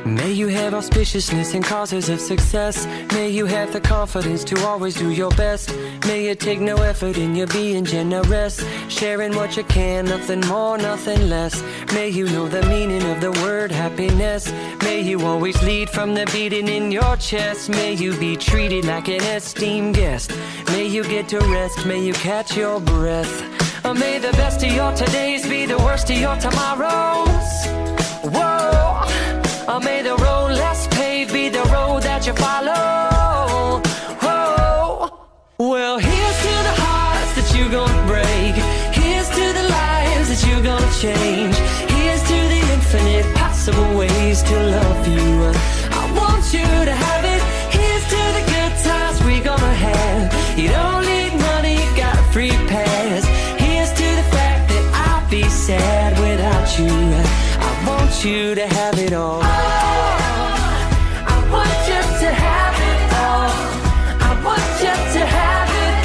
May you have auspiciousness and causes of success. May you have the confidence to always do your best. May it take no effort in your being generous, sharing what you can, nothing more, nothing less. May you know the meaning of the word happiness. May you always lead from the beating in your chest. May you be treated like an esteemed guest. May you get to rest, may you catch your breath. May the best of your todays be the worst of your tomorrows. Whoa. May the road less paved be the road that you follow. Oh, well, here's to the hearts that you're gonna break. Here's to the lives that you're gonna change. Here's to the infinite possible ways to love you. I want you to have it. Here's to the good times we're gonna have. You don't need money, you got a free pass. Here's to the fact that I'll be sad without you. I want you to have it all. I want you to have it all. I want you to have it.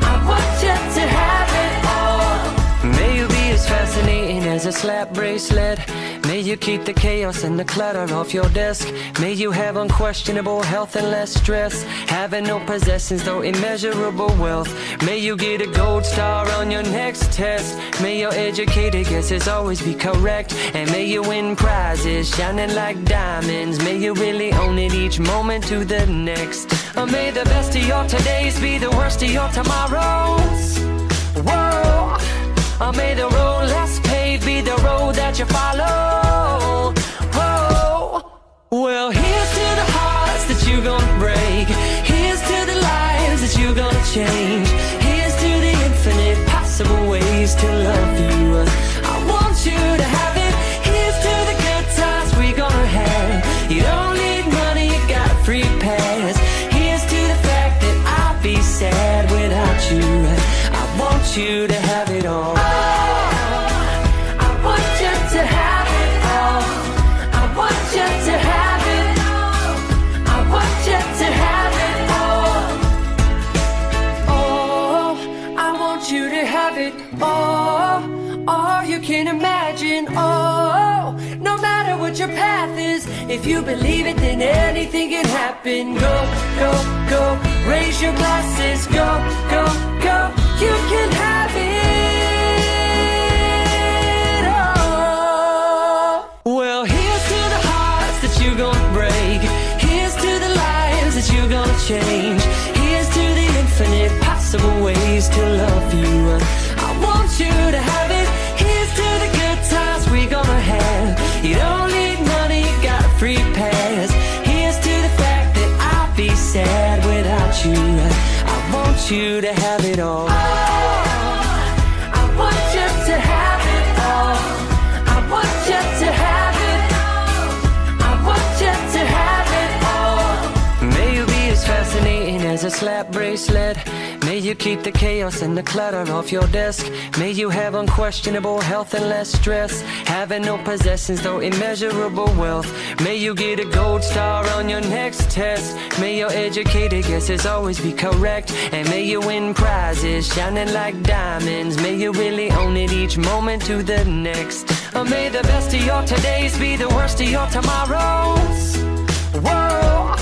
I want you to have it all. May you be as fascinating as a slap bracelet. May you keep the chaos and the clutter off your desk. May you have unquestionable health and less stress. Having no possessions, though immeasurable wealth. May you get a gold star on your next test. May your educated guesses always be correct. And may you win prizes shining like diamonds. May you really own it each moment to the next. May the best of your todays be the worst of your tomorrows. Whoa. May the road less paved be the road that you follow. Oh, well, here's to the hearts that you're gonna break. Here's to the lives that you're gonna change. Here's to the infinite possible ways to love you. I want you to have it. Here's to the good times we're gonna have. You don't need money, you got a free pass. Here's to the fact that I'll be sad without you. I want you to have it all. To have it all. I want you to have it. I want you to have it all. Oh, I want you to have it all. All you can imagine. Oh, no matter what your path is, if you believe it, then anything can happen. Go, go, go. Raise your glasses. Go, go, go. You can have it. You're gonna change. Here's to the infinite possible ways to love you. I want you to have it. Here's to the good times we're gonna have. You don't need money, you got a free pass. Here's to the fact that I'll be sad without you. I want you to have it all. I want you to have it all. I want you to have it. I want you to have it all. May you be as fascinating as a slap bracelet. May you keep the chaos and the clutter off your desk. May you have unquestionable health and less stress. Having no possessions, though immeasurable wealth. May you get a gold star on your next test. May your educated guesses always be correct. And may you win prizes shining like diamonds. May you really own it each moment to the next. May the best of your todays be the worst of your tomorrows. Whoa.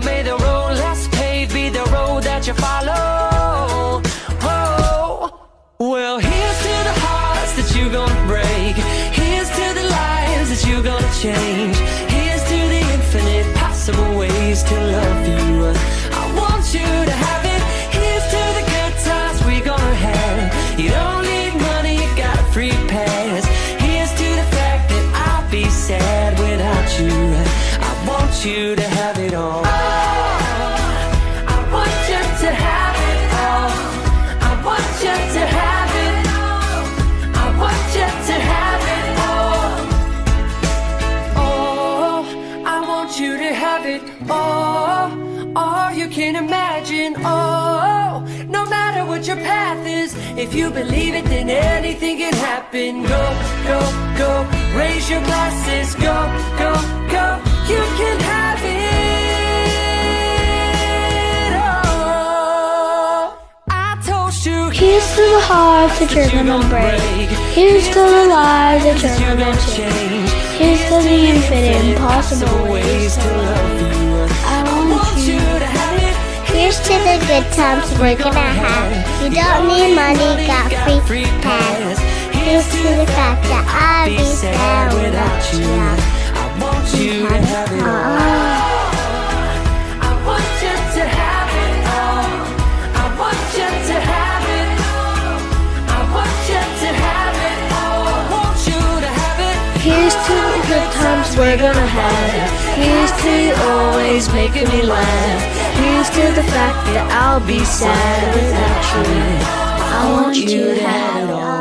May the road less paved be the road that you follow. Oh, well, here's to the hearts that you're gonna break. Here's to the lives that you're gonna change. Here's to the infinite possible ways to love you. I want you to have it. Here's to the good times we're gonna have. You don't need money, you got a free pass. Here's to the fact that I'll be sad without you. I want you to have it all. To have it all. I want you to have it. I want you to have it all. Oh, I want you to have it all. All you can imagine. Oh, no matter what your path is, if you believe it, then anything can happen. Go, go, go. Raise your glasses. Go, go, go. You can have it. Here's to the hearts that you're gonna break. Here's to the lives that you're gonna change. Here's to the infinite, impossible ways to love you. I want you to have it. Here's to the good times we're gonna have. You don't need money, got free pass. Here's to the fact that I'll be sad without you. I want you to have it all. I want you to have it all. I want you to have it. I want you to have it all. I want you to have it. Here's to the good times we're gonna have. Here's to you always making me laugh. Here's to the fact that I'll be sad without you. I want you to have it all.